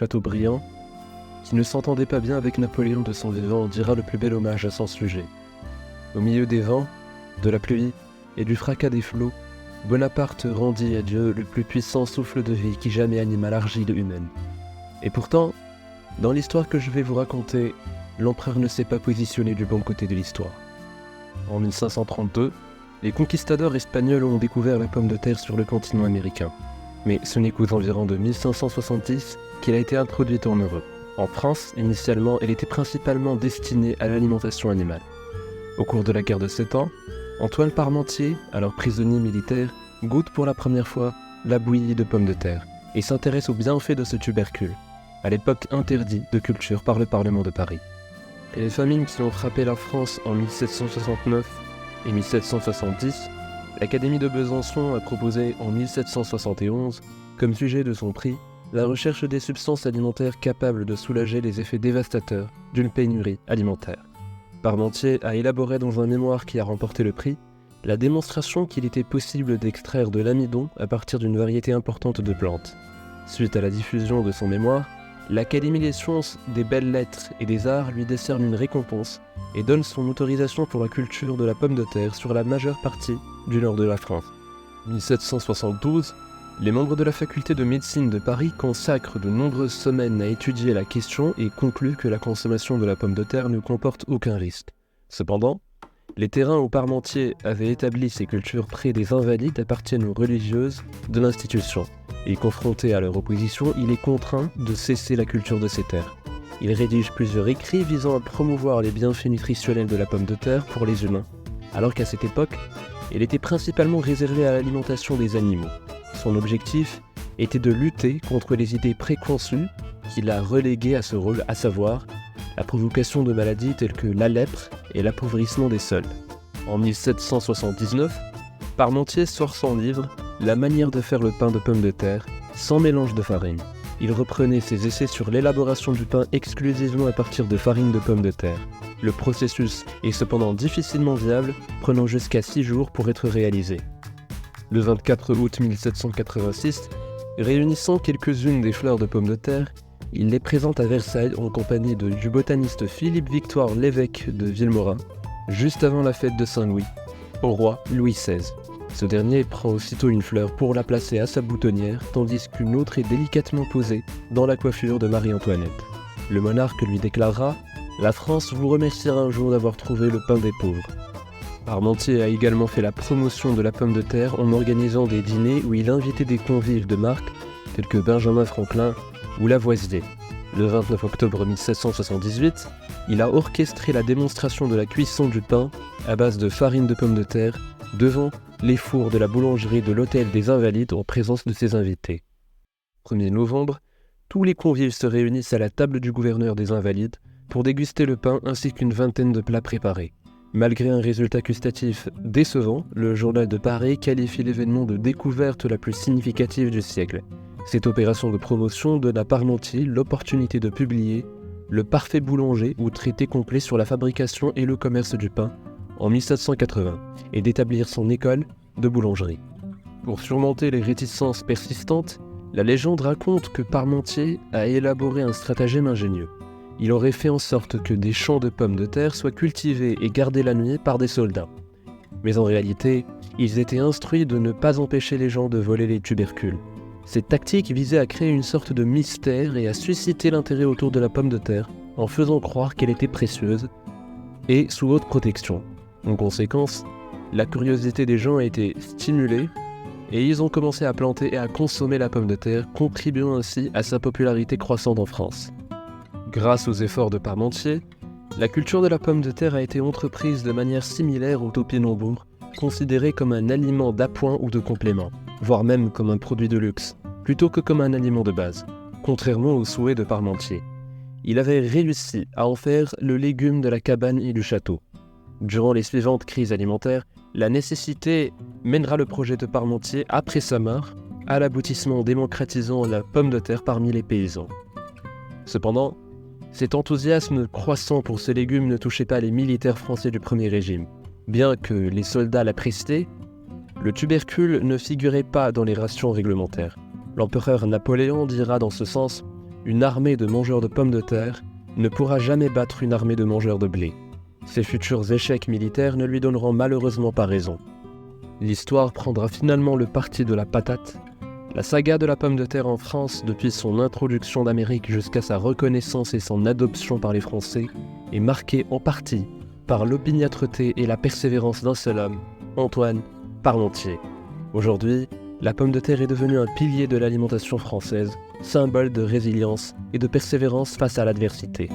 Chateaubriand, qui ne s'entendait pas bien avec Napoléon de son vivant, dira le plus bel hommage à son sujet. Au milieu des vents, de la pluie et du fracas des flots, Bonaparte rendit à Dieu le plus puissant souffle de vie qui jamais anima l'argile humaine. Et pourtant, dans l'histoire que je vais vous raconter, l'empereur ne s'est pas positionné du bon côté de l'histoire. En 1532, les conquistadors espagnols ont découvert la pomme de terre sur le continent américain. Mais ce n'est qu'aux environs de 1570 qu'elle a été introduite en Europe. En France, initialement, elle était principalement destinée à l'alimentation animale. Au cours de la guerre de 7 ans, Antoine Parmentier, alors prisonnier militaire, goûte pour la première fois la bouillie de pommes de terre et s'intéresse aux bienfaits de ce tubercule, à l'époque interdit de culture par le Parlement de Paris. Et les famines qui ont frappé la France en 1769 et 1770, l'Académie de Besançon a proposé en 1771, comme sujet de son prix, la recherche des substances alimentaires capables de soulager les effets dévastateurs d'une pénurie alimentaire. Parmentier a élaboré dans un mémoire qui a remporté le prix la démonstration qu'il était possible d'extraire de l'amidon à partir d'une variété importante de plantes. Suite à la diffusion de son mémoire, l'Académie des sciences, des belles lettres et des arts lui décerne une récompense et donne son autorisation pour la culture de la pomme de terre sur la majeure partie du nord de la France. En 1772, les membres de la faculté de médecine de Paris consacrent de nombreuses semaines à étudier la question et concluent que la consommation de la pomme de terre ne comporte aucun risque. Cependant, les terrains où Parmentier avait établi ses cultures près des Invalides appartiennent aux religieuses de l'institution, et confronté à leur opposition, il est contraint de cesser la culture de ces terres. Il rédige plusieurs écrits visant à promouvoir les bienfaits nutritionnels de la pomme de terre pour les humains, alors qu'à cette époque, elle était principalement réservée à l'alimentation des animaux. Son objectif était de lutter contre les idées préconçues qu'il a reléguées à ce rôle, à savoir la provocation de maladies telles que la lèpre et l'appauvrissement des sols. En 1779, Parmentier sort son livre « La manière de faire le pain de pomme de terre, sans mélange de farine ». Il reprenait ses essais sur l'élaboration du pain exclusivement à partir de farine de pomme de terre. Le processus est cependant difficilement viable, prenant jusqu'à 6 jours pour être réalisé. Le 24 août 1786, réunissant quelques-unes des fleurs de pomme de terre, il les présente à Versailles en compagnie du botaniste Philippe-Victoire Lévesque de Vilmorin, juste avant la fête de Saint-Louis, au roi Louis XVI. Ce dernier prend aussitôt une fleur pour la placer à sa boutonnière, tandis qu'une autre est délicatement posée dans la coiffure de Marie-Antoinette. Le monarque lui déclarera « La France vous remerciera un jour d'avoir trouvé le pain des pauvres ». Parmentier a également fait la promotion de la pomme de terre en organisant des dîners où il invitait des convives de marque tels que Benjamin Franklin ou Lavoisier. Le 29 octobre 1778, il a orchestré la démonstration de la cuisson du pain à base de farine de pomme de terre devant les fours de la boulangerie de l'Hôtel des Invalides en présence de ses invités. 1er novembre, tous les convives se réunissent à la table du gouverneur des Invalides pour déguster le pain ainsi qu'une vingtaine de plats préparés. Malgré un résultat gustatif décevant, le journal de Paris qualifie l'événement de découverte la plus significative du siècle. Cette opération de promotion donne à Parmentier l'opportunité de publier Le Parfait Boulanger ou traité complet sur la fabrication et le commerce du pain en 1780 et d'établir son école de boulangerie. Pour surmonter les réticences persistantes, la légende raconte que Parmentier a élaboré un stratagème ingénieux. Il aurait fait en sorte que des champs de pommes de terre soient cultivés et gardés la nuit par des soldats. Mais en réalité, ils étaient instruits de ne pas empêcher les gens de voler les tubercules. Cette tactique visait à créer une sorte de mystère et à susciter l'intérêt autour de la pomme de terre en faisant croire qu'elle était précieuse et sous haute protection. En conséquence, la curiosité des gens a été stimulée et ils ont commencé à planter et à consommer la pomme de terre, contribuant ainsi à sa popularité croissante en France. Grâce aux efforts de Parmentier, la culture de la pomme de terre a été entreprise de manière similaire au topinambour, considéré comme un aliment d'appoint ou de complément, voire même comme un produit de luxe, plutôt que comme un aliment de base, contrairement aux souhaits de Parmentier. Il avait réussi à en faire le légume de la cabane et du château. Durant les suivantes crises alimentaires, la nécessité mènera le projet de Parmentier, après sa mort, à l'aboutissement démocratisant la pomme de terre parmi les paysans. Cependant, cet enthousiasme croissant pour ce légume ne touchait pas les militaires français du Premier Régime. Bien que les soldats l'appréciaient, le tubercule ne figurait pas dans les rations réglementaires. L'empereur Napoléon dira dans ce sens une armée de mangeurs de pommes de terre ne pourra jamais battre une armée de mangeurs de blé. Ses futurs échecs militaires ne lui donneront malheureusement pas raison. L'histoire prendra finalement le parti de la patate. La saga de la pomme de terre en France, depuis son introduction d'Amérique jusqu'à sa reconnaissance et son adoption par les Français, est marquée en partie par l'opiniâtreté et la persévérance d'un seul homme, Antoine Parmentier. Aujourd'hui, la pomme de terre est devenue un pilier de l'alimentation française, symbole de résilience et de persévérance face à l'adversité.